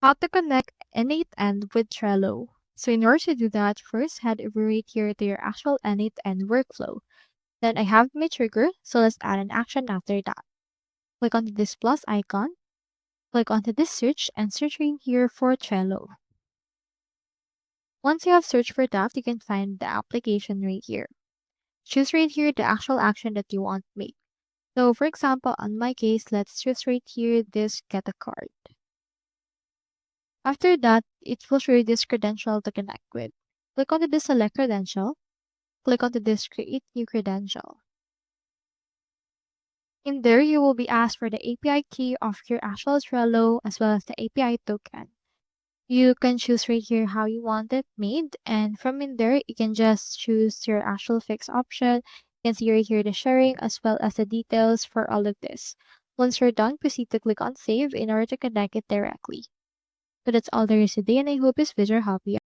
How to connect n8n with Trello. So in order to do that, first head over right here to your actual n8n workflow. Then I have my trigger, so let's add an action after that. Click onto this plus icon, click onto this search, and search right here for Trello. Once you have searched for that, you can find the application right here. Choose right here the actual action that you want to make. So for example, on my case, let's choose right here this get a card. After that, it will show you this credential to connect with. Click on this select credential. Click onto this create new credential. In there, you will be asked for the API key of your actual Trello as well as the API token. You can choose right here how you want it made, and from in there, you can just choose your actual fix option. You can see right here the sharing as well as the details for all of this. Once you're done, proceed to click on save in order to connect it directly. So that's all there is today, and I hope this video helped you